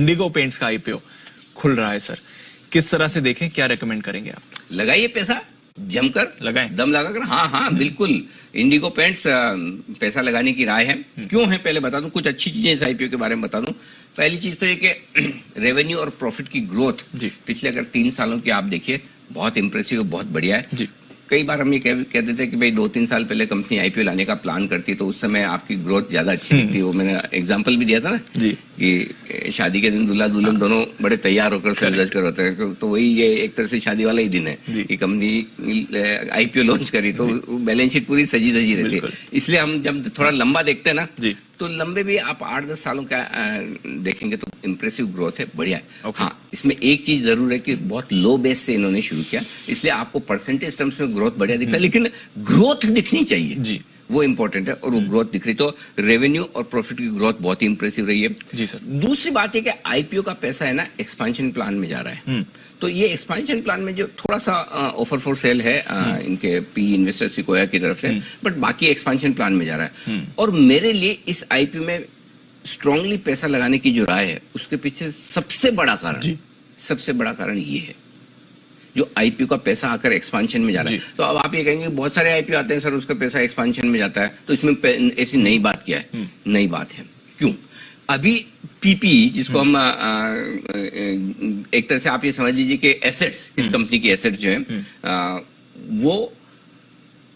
Indigo paints का IPO खुल रहा है सर, किस तरह से देखें, क्या रेकमेंड करेंगे आप? लगाइए पैसा, जमकर लगाएं, दम लगाकर। हाँ हाँ बिल्कुल, इंडिगो पेंट्स पैसा लगाने की राय है। क्यों है पहले बता दूं, कुछ अच्छी चीजें इस आईपीओ के बारे में बता दूं। पहली चीज तो ये कि रेवेन्यू और प्रॉफिट की ग्रोथ पिछले अगर 3 सालों की आप देखिए, बहुत इंप्रेसिव, बहुत बढ़िया है जी। कई बार हम ये कहते थे कि भाई 2-3 साल पहले कंपनी आईपीओ लाने का प्लान करती तो उस समय आपकी ग्रोथ ज्यादा अच्छी दिखती। वो मैंने एग्जांपल भी दिया था ना जी, कि शादी के दिन दूल्हा दुल्हन दोनों बड़े तैयार होकर सज कर होते हैं। तो वही ये एक तरह से शादी वाला ही दिन है कि कंपनी आईपीओ लॉन्च करी तो बैलेंस शीट पूरी सजी धजी रहती है। इसलिए हम जब थोड़ा लंबा देखते हैं ना तो लंबे भी आप 8-10 सालों का देखेंगे तो इंप्रेसिव ग्रोथ है, बढ़िया है। हाँ, इसमें एक चीज जरूर है कि बहुत लो बेस से इन्होंने शुरू किया, इसलिए आपको परसेंटेज टर्म्स में ग्रोथ बढ़िया दिखता है, लेकिन ग्रोथ दिखनी चाहिए जी, वो इंपॉर्टेंट है। और वो ग्रोथ दिख रही, तो रेवेन्यू और प्रॉफिट की ग्रोथ बहुत ही इंप्रेसिव रही है जी सर। दूसरी बात है कि आईपीओ का पैसा है ना एक्सपेंशन प्लान में जा रहा है। तो ये एक्सपेंशन प्लान में जो थोड़ा सा ऑफर फॉर सेल है इनके पी इन्वेस्टर्स सिक्वोया की तरफ से, बट बाकी एक्सपेंशन प्लान में जा रहा है। और मेरे लिए इस आईपीओ में स्ट्रांगली पैसा लगाने की जो राय है उसके पीछे सबसे बड़ा कारण ये है, जो आईपीओ का पैसा आकर एक्सपेंशन में जा रहा है। तो अब आप ये कहेंगे बहुत सारे आईपीओ आते हैं सर, उसका पैसा एक्सपेंशन में जाता है, तो इसमें ऐसी नई बात क्या है? नई बात है, क्यों? अभी पीपी जिसको हम एक तरह से आप ये समझ लीजिए कि एसेट्स, इस कंपनी की एसेट्स जो है वो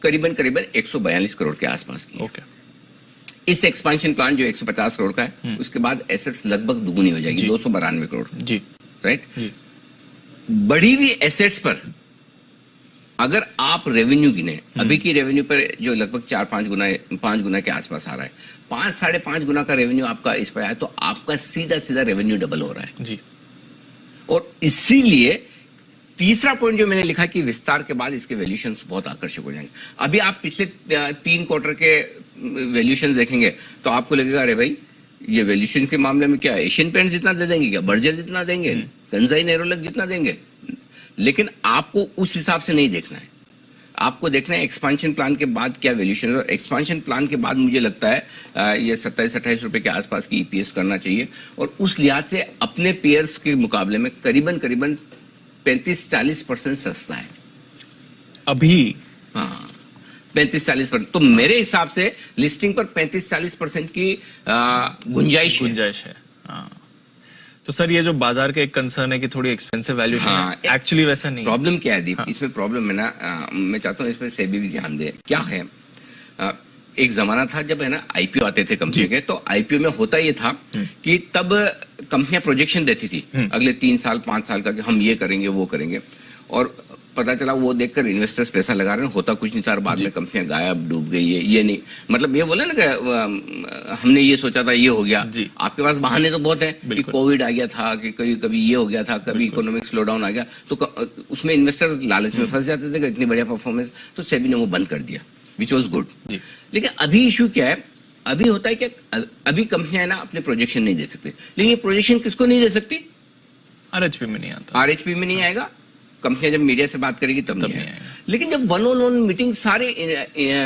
करीबन 142 करोड़ के आसपास की है। इस एक्सपेंशन प्लान जो 150 करोड़ का है, उसके बाद एसेट्स लगभग दुगुनी हो जाएगी, 292 करोड़ जी, राइट। बढ़ी हुई एसेट्स पर अगर आप रेवेन्यू गिने, अभी की रेवेन्यू पर जो लगभग 5 गुना के आसपास आ रहा है, 5-5.5 गुना का रेवेन्यू आपका इस पर आया, तो आपका सीधा रेवेन्यू डबल हो रहा है जी। और इसीलिए तीसरा पॉइंट जो मैंने लिखा कि विस्तार के बाद इसके वैल्यूएशंस बहुत आकर्षक हो जाएंगे। अभी आप पिछले 3 क्वार्टर के वैल्यूएशन देखेंगे तो आपको लगेगा अरे भाई ये वैल्यूएशन के मामले में क्या एशियन पेंट्स जितना दे देंगे, क्या बर्जर जितना देंगे, कंसाई नेरोलैक जितना देंगे। लेकिन आपको उस हिसाब से नहीं देखना है, आपको देखना है एक्सपेंशन प्लान के बाद क्या वैल्यूएशन है। और एक्सपेंशन प्लान के बाद मुझे लगता है ये 27-28 रुपए के आसपास की ईपीएस करना चाहिए। और उस लिहाज से अपने पेयर्स के मुकाबले में करीबन 35-40% सस्ता है अभी। हाँ, 35-40%। तो मेरे हिसाब से लिस्टिंग पर 35-40% की गुंजाइश है। हाँ। तो सर ये जो बाजार का एक कंसर्न है कि थोड़ी एक्सपेंसिव वैल्यूएशन है, एक्चुअली वैसा नहीं। प्रॉब्लम क्या है दीप? इसमें प्रॉब्लम है ना, मैं चाहता हूँ इसमें सेबी भी ध्यान दे। क्या है, एक जमाना था जब है ना आईपीओ आते थे कंपनी के, तो आईपीओ में होता ये था कि तब कंपनियां प्रोजेक्शन देती थी अगले 3 साल 5 साल का कि हम ये करेंगे वो करेंगे, और पता चला वो देखकर इन्वेस्टर्स पैसा लगा रहे हैं, होता कुछ नहीं था, और बाद में कंपनियां गायब डूब गई है। ये नहीं मतलब ये बोले ना कि हमने ये सोचा था ये हो गया। आपके पास बहाने तो बहुत है कि कोविड आ गया था, कि कभी ये हो गया था, कभी इकोनॉमिक स्लो डाउन आ गया, तो उसमें इन्वेस्टर्स लालच में फंस जाते थे कि इतनी बढ़िया परफॉर्मेंस, तो सेबी ने वो बंद कर दिया, विच वॉज गुड। लेकिन अभी इशू क्या है, अभी होता है कि अभी कंपनियां ना अपने प्रोजेक्शन नहीं दे सकते। लेकिन ये प्रोजेक्शन किसको नहीं दे सकती? आरएचपी में नहीं आता, आरएचपी में नहीं आएगा। कंपनियां जब मीडिया से बात करेगी तब नहीं आएगा। लेकिन जब 1-on-1 मीटिंग सारे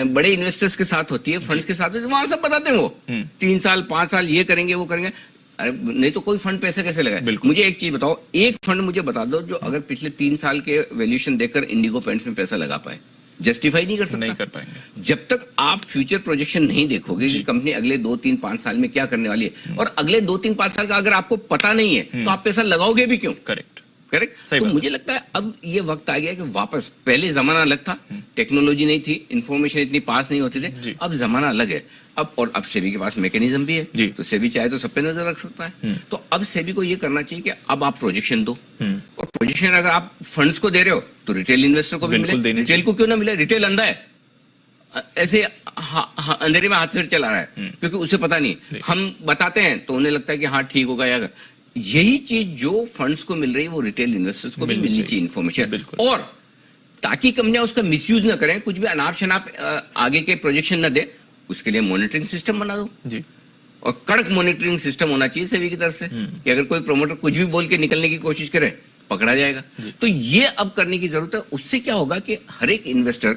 बड़े इन्वेस्टर्स के साथ होती है, फंड्स के साथ होती है, वहां सब बताते हैं वो 3 साल 5 साल ये करेंगे वो करेंगे। अरे नहीं तो कोई फंड पैसे कैसे लगाए? मुझे एक चीज बताओ, एक फंड मुझे बता दो जो अगर पिछले 3 साल के वैल्यूएशन देखकर इंडिगो पेंट्स में पैसा लगा पाए। जस्टिफाई नहीं कर सकता, नहीं कर पाएंगे जब तक आप फ्यूचर प्रोजेक्शन नहीं देखोगे कि कंपनी अगले 2-3-5 साल में क्या करने वाली है। और अगले 2-3-5 साल का अगर आपको पता नहीं है तो आप पैसा लगाओगे भी क्यों? करेक्ट। तो मुझे लगता है अब ये वक्त आ गया कि वापस, पहले जमाना अलग था, टेक्नोलॉजी नहीं थी, इंफॉर्मेशन इतनी पास नहीं होती थी, अब जमाना अलग है। अब सेबी के पास मैकेनिज्म भी है, तो सेबी चाहे तो सब पे नजर रख सकता है। तो अब सेबी को ये करना चाहिए कि अब आप प्रोजेक्शन दो, और प्रोजेक्शन अगर आप फंड्स को दे रहे हो तो रिटेल इन्वेस्टर को भी मिले। रिटेल को क्यों ना मिले? रिटेल अंधा है, ऐसे अंधेरे में हाथ फेर चला रहा है, क्योंकि उसे पता नहीं। हम बताते हैं तो उन्हें लगता है कि हाँ ठीक होगा। या यही चीज जो फंड्स को मिल रही है वो रिटेल इन्वेस्टर्स को भी मिलनी चाहिए इन्फॉर्मेशन, और ताकि कंपनियां उसका मिसयूज ना करें, कुछ भी अनाप शनाप आगे के प्रोजेक्शन ना दे। उसके लिए मॉनिटरिंग सिस्टम बना दो जी, और कड़क मॉनिटरिंग सिस्टम होना चाहिए सेबी की तरफ से कि अगर कोई प्रमोटर कुछ भी बोल के निकलने की कोशिश करे पकड़ा जाएगा। तो ये अब करने की जरूरत है। उससे क्या होगा कि हर एक इन्वेस्टर,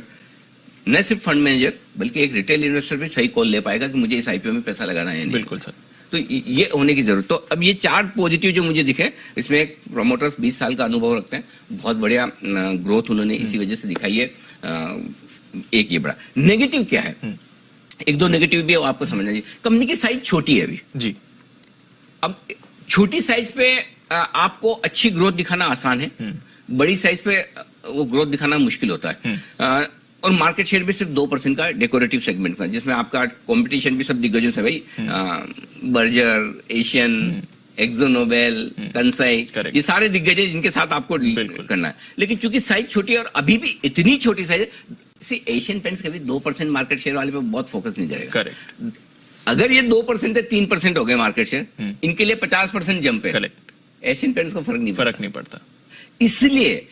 न सिर्फ फंड मैनेजर बल्कि एक रिटेल इन्वेस्टर भी सही कॉल ले पाएगा कि मुझे इस आईपीओ में पैसा लगाना है। बिल्कुल सर। तो ये होने की जरूरत। तो अब ये 4 पॉजिटिव जो मुझे दिखे, इसमें प्रमोटर्स 20 साल का अनुभव रखते हैं, बहुत बढ़िया ग्रोथ उन्होंने इसी वजह से दिखाई है। एक ये बड़ा नेगेटिव क्या है, एक दो नेगेटिव भी है, वो आपको समझना चाहिए। कंपनी की साइज छोटी है अभी जी। अब छोटी साइज पे आपको अच्छी ग्रोथ दिखाना आसान है, बड़ी साइज पे वो ग्रोथ दिखाना मुश्किल होता है। और मार्केट शेयर भी सिर्फ 2% का डेकोरेटिव सेगमेंट का, जिसमें आपका कंपटीशन भी सब दिग्गजों से भाई, बर्जर, एशियन, एक्सो नोबेल, कंसाई, ये सारे दिग्गज हैं जिनके साथ आपको डील करना है। लेकिन चूंकि साइज छोटी है और अभी भी इतनी छोटी साइज है, एशियन पेंट्स कभी 2% मार्केट शेयर वाले पे बहुत फोकस नहीं जाएगा। अगर ये 2% है, 3% हो गए मार्केट शेयर, इनके लिए 50% जंप है। एशियन पेंट्स को फर्क नहीं पड़ता। इसलिए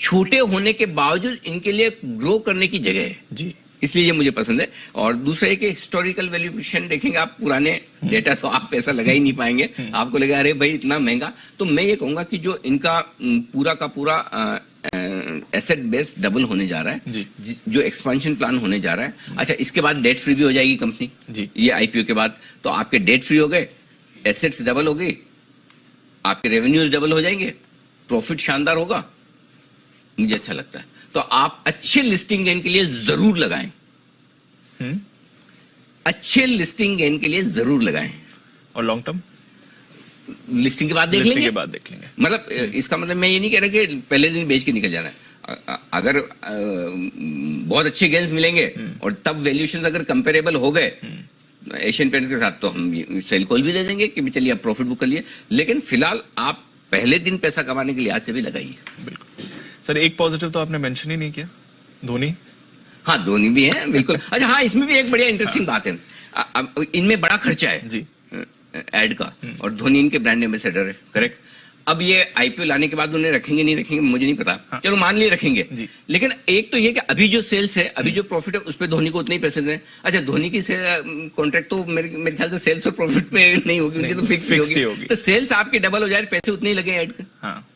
छोटे होने के बावजूद इनके लिए ग्रो करने की जगह है जी, इसलिए ये मुझे पसंद है। और दूसरा है कि हिस्टोरिकल वैल्यूएशन देखेंगे आप, पुराने डेटा तो आप पैसा लगा ही नहीं पाएंगे, आपको लगेगा अरे भाई इतना महंगा। तो मैं ये कहूंगा कि जो इनका पूरा का पूरा एसेट बेस डबल होने जा रहा है जी, जो एक्सपेंशन प्लान होने जा रहा है। अच्छा, इसके बाद डेट फ्री भी हो जाएगी कंपनी जी, ये आईपीओ के बाद। तो आपके डेट फ्री हो गए, एसेट्स डबल हो गई, आपके रेवेन्यूज डबल हो जाएंगे, प्रॉफिट शानदार होगा, मुझे अच्छा लगता है। तो आप अच्छे लिस्टिंग गेन के लिए जरूर लगाएं, अच्छे लिस्टिंग गेन के लिए जरूर लगाएं। और लॉन्ग टर्म लिस्टिंग के बाद देख लेंगे, मतलब इसका मतलब मैं ये नहीं कह रहा कि पहले दिन बेच के निकल जाना है। अगर बहुत अच्छे गेन्स मिलेंगे और तब वैल्यूएशंस अगर कंपेरेबल हो गए एशियन पेंट्स के साथ, तो हम सेल कॉल भी दे देंगे कि चलिए आप प्रॉफिट बुक कर लिए। लेकिन फिलहाल आप पहले दिन पैसा कमाने के लिए आज से भी लगाइए। बिल्कुल सर, एक पॉजिटिव तो आपने मेंशन ही नहीं किया, धोनी। हाँ, धोनी भी है बिल्कुल। अच्छा हाँ, इसमें भी एक बढ़िया इंटरेस्टिंग बात है, इनमें बड़ा खर्चा है जी एड का, और धोनी इनके ब्रांड एम्बेसडर है, करेक्ट। अब ये आईपीओ लाने के बाद उन्हें रखेंगे नहीं रखेंगे मुझे नहीं पता, चलो मान लिए रखेंगे। लेकिन एक तो ये कि अभी जो सेल्स है, अभी जो प्रॉफिट है, उस पर धोनी को उतने ही पैसे दें। अच्छा, धोनी की कॉन्ट्रैक्ट तो मेरे ख्याल से सेल्स और प्रॉफिट पे नहीं होगी, उनकी तो फिक्स होगी। तो सेल्स आपके डबल हो जाए, पैसे उतने ही लगे ऐड के, हाँ,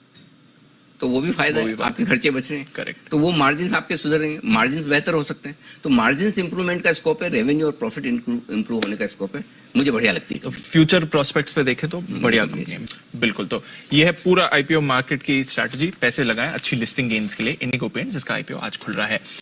तो वो भी फायदा है, आपके खर्चे बच रहे हैं, करेक्ट। तो वो मार्जिन आपके सुधर रहे हैं, मार्जिन बेहतर हो सकते हैं। तो मार्जिन इंप्रूवमेंट का स्कोप है, रेवेन्यू और प्रॉफिट इंप्रूव होने का स्कोप है, मुझे बढ़िया लगती है। तो फ्यूचर प्रोस्पेक्ट्स पे देखें तो बढ़िया कंपनी है, बिल्कुल। तो ये है पूरा आईपीओ मार्केट की स्ट्रैटेजी, पैसे लगाएं अच्छी लिस्टिंग गेन्स के लिए। इंडिगो पेंट जिसका आईपीओ आज खुल रहा है।